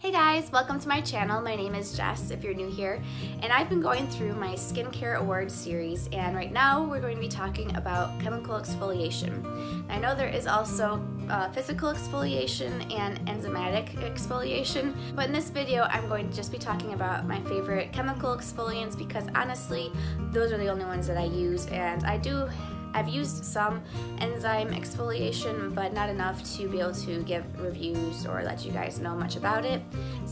Hey guys, welcome to my channel. My name is Jess if you're new here, and I've been going through my skincare awards series, and right now we're going to be talking about chemical exfoliation. I know there is also physical exfoliation and enzymatic exfoliation, but in this video I'm going to just be talking about my favorite chemical exfoliants because honestly those are the only ones that I use, and I've used some enzyme exfoliation, but not enough to be able to give reviews or let you guys know much about it.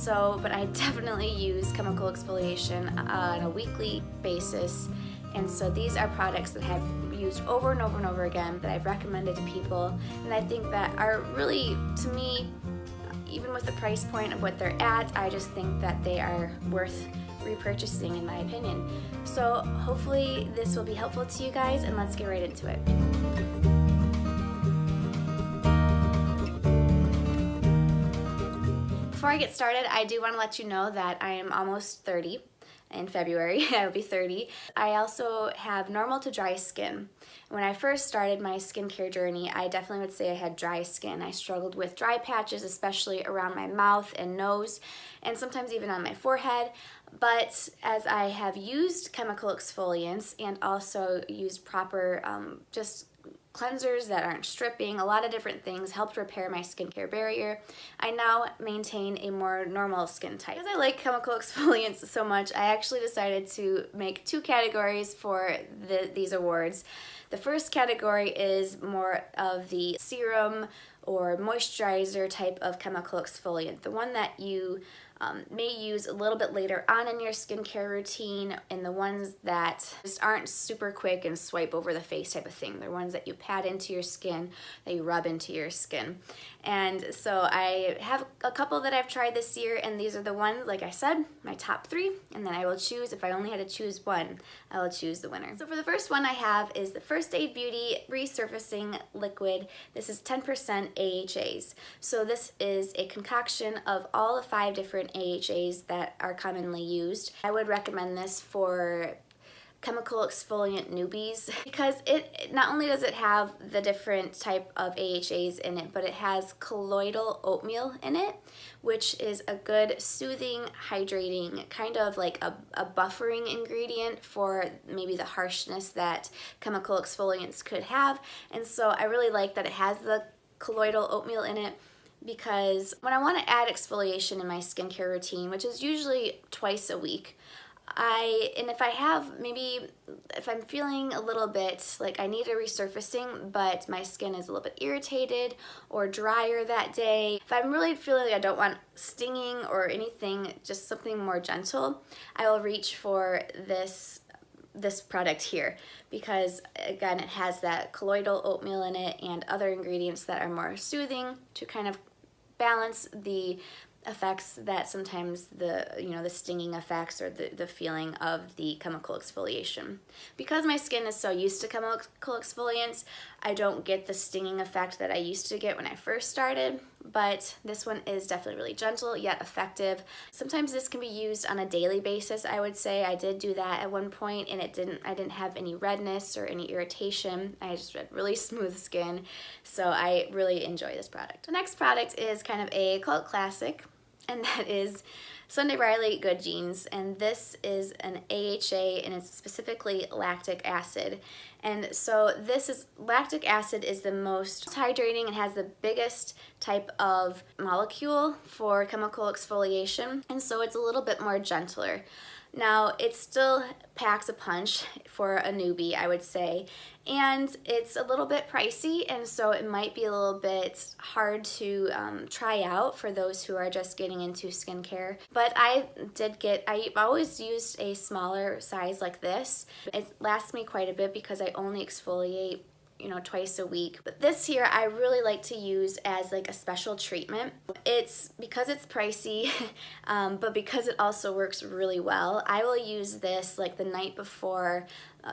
But I definitely use chemical exfoliation on a weekly basis. And so these are products that I've used over and over and over again that I've recommended to people. And I think that are really, to me, even with the price point of what they're at, I just think that they are worth repurchasing in my opinion. So hopefully this will be helpful to you guys, and let's get right into it. Before I get started, I do want to let you know that I am almost 30. In February, I will be 30. I also have normal to dry skin. When I first started my skincare journey, I definitely would say I had dry skin. I struggled with dry patches, especially around my mouth and nose, and sometimes even on my forehead. But as I have used chemical exfoliants and also used proper just cleansers that aren't stripping, a lot of different things helped repair my skincare barrier. I now maintain a more normal skin type. Because I like chemical exfoliants so much, I actually decided to make two categories for these awards. The first category is more of the serum or moisturizer type of chemical exfoliant, the one that you may use a little bit later on in your skincare routine, and the ones that just aren't super quick and swipe over the face type of thing. They're ones that you pat into your skin, that you rub into your skin. And so I have a couple that I've tried this year, and these are the ones, like I said, my top three, and then I will choose, if I only had to choose one, I will choose the winner. So for the first one I have is the First Aid Beauty Resurfacing Liquid. This is 10% AHAs. So this is a concoction of all the 5 different AHAs that are commonly used. I would recommend this for chemical exfoliant newbies because it not only does it have the different type of AHAs in it, but it has colloidal oatmeal in it, which is a good soothing, hydrating, kind of like a buffering ingredient for maybe the harshness that chemical exfoliants could have. And so I really like that it has the colloidal oatmeal in it, because when I want to add exfoliation in my skincare routine, which is usually twice a week, if I'm feeling a little bit like I need a resurfacing, but my skin is a little bit irritated or drier that day, if I'm really feeling like I don't want stinging or anything, just something more gentle, I will reach for this product here, because again it has that colloidal oatmeal in it and other ingredients that are more soothing to kind of balance the effects that sometimes the stinging effects or the feeling of the chemical exfoliation. Because my skin is so used to chemical exfoliants, I don't get the stinging effect that I used to get when I first started, but this one is definitely really gentle yet effective. Sometimes this can be used on a daily basis, I would say. I did do that at one point, and I didn't have any redness or any irritation. I just had really smooth skin, so I really enjoy this product. The next product is kind of a cult classic, and that is Sunday Riley Good Genes, and this is an AHA, and it's specifically lactic acid. And so lactic acid is the most hydrating and has the biggest type of molecule for chemical exfoliation, and so it's a little bit more gentler. Now, it still packs a punch for a newbie, I would say, and it's a little bit pricey, and so it might be a little bit hard to try out for those who are just getting into skincare. But I've always used a smaller size like this. It lasts me quite a bit because I only exfoliate twice a week. But this here I really like to use as like a special treatment. It's because it's pricey, but because it also works really well, I will use this like the night before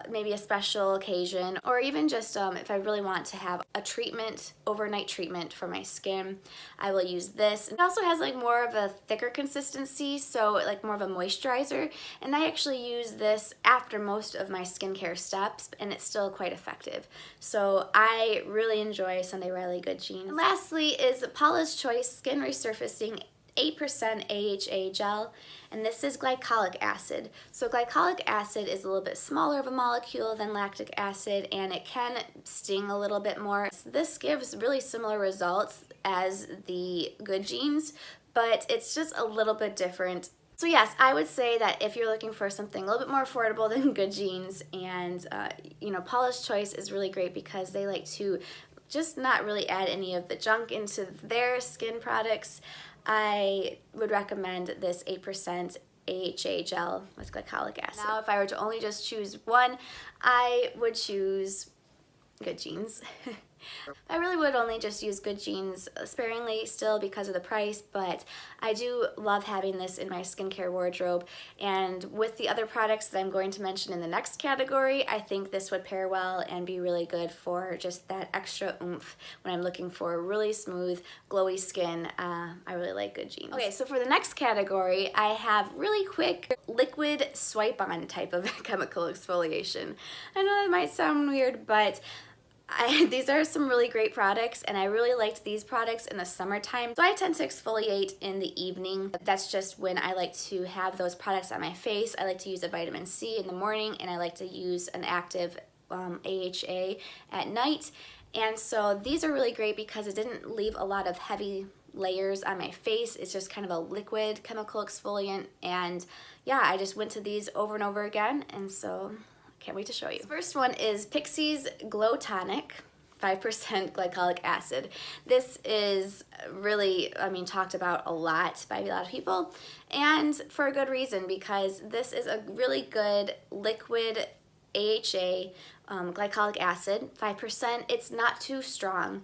maybe a special occasion, or even just if I really want to have a treatment, overnight treatment for my skin, I will use this. It also has like more of a thicker consistency, so like more of a moisturizer, and I actually use this after most of my skincare steps, and it's still quite effective. So I really enjoy Sunday Riley Good Genes. And lastly is Paula's Choice Skin Resurfacing 8% AHA gel, and this is glycolic acid. So glycolic acid is a little bit smaller of a molecule than lactic acid, and it can sting a little bit more. So this gives really similar results as the Good Genes, but it's just a little bit different. So yes, I would say that if you're looking for something a little bit more affordable than Good Genes, and Paula's Choice is really great because they like to just not really add any of the junk into their skin products. I would recommend this 8% AHA gel with glycolic acid. Now, if I were to only just choose one, I would choose Good Genes. I really would only just use Good Genes sparingly still because of the price, but I do love having this in my skincare wardrobe, and with the other products that I'm going to mention in the next category, I think this would pair well and be really good for just that extra oomph when I'm looking for really smooth, glowy skin. I really like Good Genes. Okay, so for the next category, I have really quick liquid swipe-on type of chemical exfoliation. I know that might sound weird, but these are some really great products, and I really liked these products in the summertime. So I tend to exfoliate in the evening. That's just when I like to have those products on my face. I like to use a vitamin C in the morning, and I like to use an active AHA at night. And so these are really great because it didn't leave a lot of heavy layers on my face. It's just kind of a liquid chemical exfoliant, and yeah, I just went to these over and over again, and so can't wait to show you. The first one is Pixie's Glow Tonic, 5% glycolic acid. This is really, talked about a lot by a lot of people, and for a good reason, because this is a really good liquid AHA glycolic acid, 5%. It's not too strong.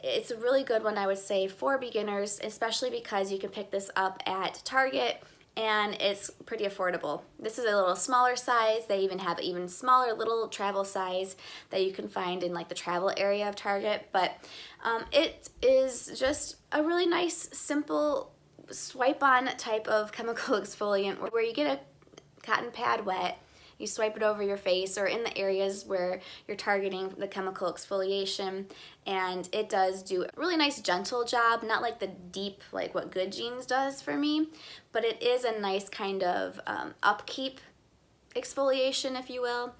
It's a really good one, I would say, for beginners, especially because you can pick this up at Target, and it's pretty affordable. This is a little smaller size. They even have even smaller little travel size that you can find in like the travel area of Target, but it is just a really nice, simple swipe-on type of chemical exfoliant where you get a cotton pad wet, you swipe it over your face or in the areas where you're targeting the chemical exfoliation, and it does do a really nice gentle job, not like the deep like what Good Genes does for me, but it is a nice kind of upkeep exfoliation, if you will,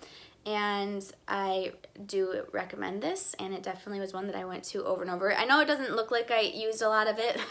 and I do recommend this, and it definitely was one that I went to over and over. I know it doesn't look like I used a lot of it,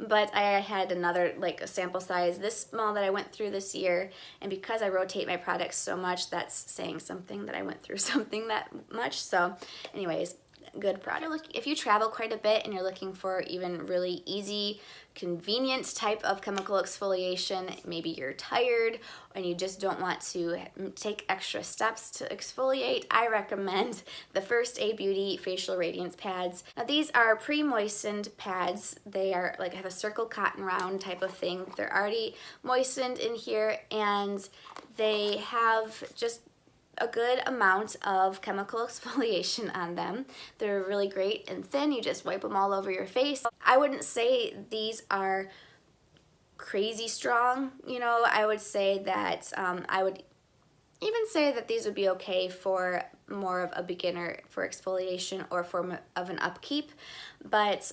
but I had another, like a sample size this small that I went through this year, and because I rotate my products so much, that's saying something that I went through something that much. So anyways, good product. If you travel quite a bit and you're looking for even really easy, convenient type of chemical exfoliation, maybe you're tired and you just don't want to take extra steps to exfoliate, I recommend the First Aid Beauty Facial Radiance Pads. Now these are pre-moistened pads. They are like have a circle cotton round type of thing. They're already moistened in here, and they have just a good amount of chemical exfoliation on them. They're really great and thin. You just wipe them all over your face. I wouldn't say these are crazy strong, I would say that I would even say that these would be okay for more of a beginner for exfoliation or for of an upkeep, but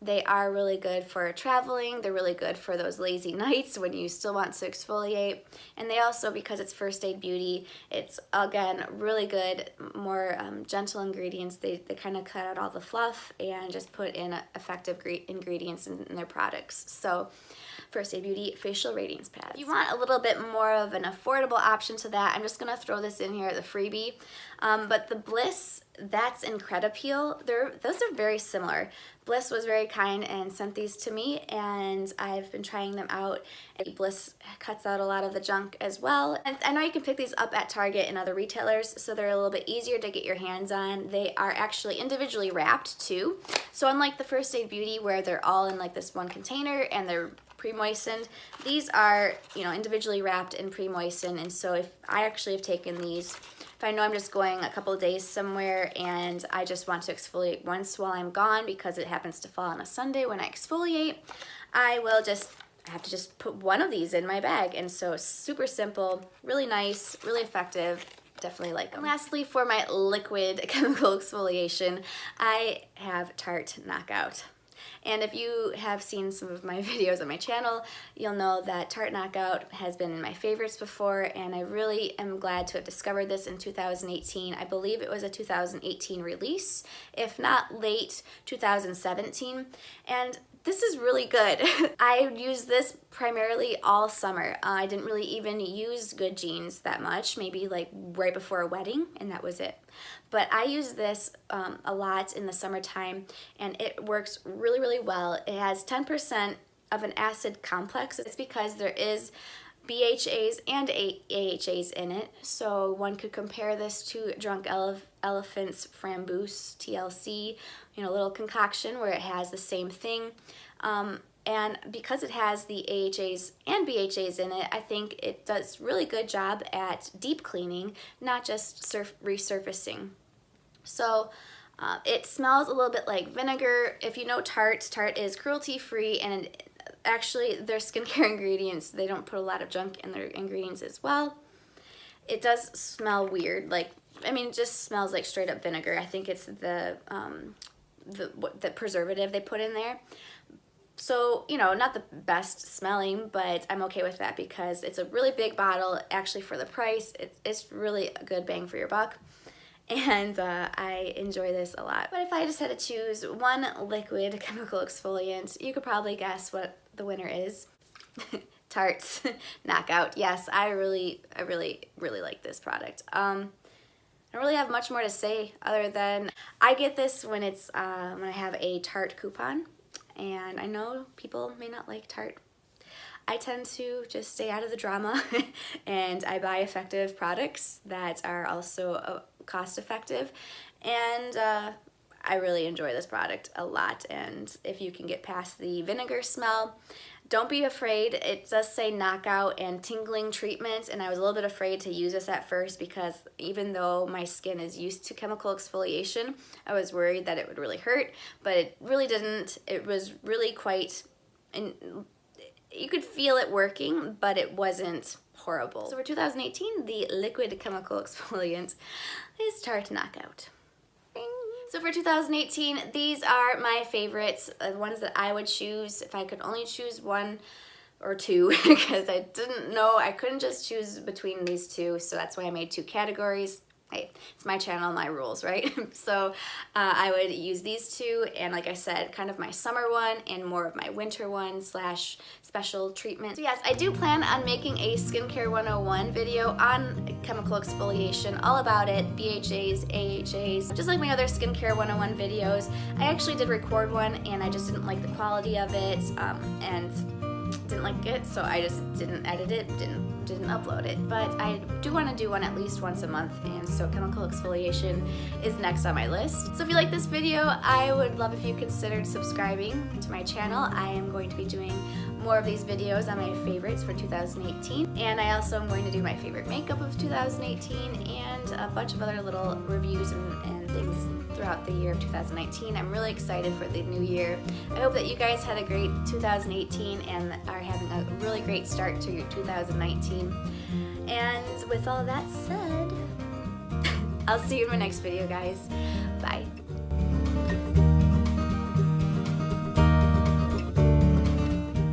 they are really good for traveling. They're really good for those lazy nights when you still want to exfoliate, and they also, because it's First Aid Beauty, it's again really good, more gentle ingredients. They kind of cut out all the fluff and just put in effective ingredients in their products. So First Aid Beauty Facial Radiance Pads. If you want a little bit more of an affordable option to that, I'm just gonna throw this in here, the freebie. But the Bliss, that's incredi-peel. Those are very similar. Bliss was very kind and sent these to me, and I've been trying them out. And Bliss cuts out a lot of the junk as well. And I know you can pick these up at Target and other retailers, so they're a little bit easier to get your hands on. They are actually individually wrapped too. So unlike the First Aid Beauty where they're all in like this one container and they're pre-moistened, these are individually wrapped and pre-moistened. And so if I actually have taken these, if I know I'm just going a couple of days somewhere and I just want to exfoliate once while I'm gone because it happens to fall on a Sunday when I exfoliate, I have to just put one of these in my bag. And so super simple, really nice, really effective. Definitely like them. And lastly, for my liquid chemical exfoliation, I have Tarte Knockout. And if you have seen some of my videos on my channel, you'll know that Tarte Knockout has been in my favorites before, and I really am glad to have discovered this in 2018. I believe it was a 2018 release, if not late 2017, and this is really good. I used this primarily all summer. I didn't really even use Good Genes that much, maybe like right before a wedding, and that was it. But I use this a lot in the summertime, and it works really, really well. It has 10% of an acid complex. It's because there is BHAs and AHAs in it, so one could compare this to Drunk Elephant's Framboos TLC, you know, little concoction where it has the same thing. And because it has the AHAs and BHAs in it, I think it does really good job at deep cleaning, not just resurfacing. So it smells a little bit like vinegar. If you know Tarte is cruelty-free, and actually their skincare ingredients, they don't put a lot of junk in their ingredients as well. It does smell weird, like, I mean, it just smells like straight up vinegar. I think it's the preservative they put in there. So, you know, not the best smelling, but I'm okay with that because it's a really big bottle. Actually, for the price, it's really a good bang for your buck. And I enjoy this a lot. But if I just had to choose one liquid chemical exfoliant, you could probably guess what the winner is. Tarte's Knockout. Yes, I really like this product. I don't really have much more to say other than I get this when it's when I have a Tarte coupon, and I know people may not like Tarte. I tend to just stay out of the drama and I buy effective products that are also cost effective, and I really enjoy this product a lot. And if you can get past the vinegar smell, don't be afraid. It does say knockout and tingling treatment, and I was a little bit afraid to use this at first because even though my skin is used to chemical exfoliation, I was worried that it would really hurt, but it really didn't. It was really quite, and you could feel it working, but it wasn't horrible. So for 2018, the liquid chemical exfoliant is Tarte Knockout. So for 2018, these are my favorites, the ones that I would choose if I could only choose one or two, because I didn't know, I couldn't just choose between these two, so that's why I made two categories. Hey, it's my channel, my rules, right? So I would use these two, and like I said, kind of my summer one and more of my winter one slash special treatment. So yes, I do plan on making a Skincare 101 video on chemical exfoliation, all about it, BHAs, AHAs, just like my other Skincare 101 videos. I actually did record one, and I just didn't like the quality of it, and didn't like it, so I just didn't edit it, didn't upload it. But I do want to do one at least once a month, and so chemical exfoliation is next on my list. So if you like this video, I would love if you considered subscribing to my channel. I am going to be doing more of these videos on my favorites for 2018, and I also am going to do my favorite makeup of 2018 and a bunch of other little reviews and things throughout the year of 2019. I'm really excited for the new year. I hope that you guys had a great 2018 and are having a really great start to your 2019. And with all that said, I'll see you in my next video, guys. Bye.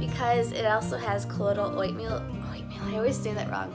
Because it also has colloidal oatmeal. I always say that wrong.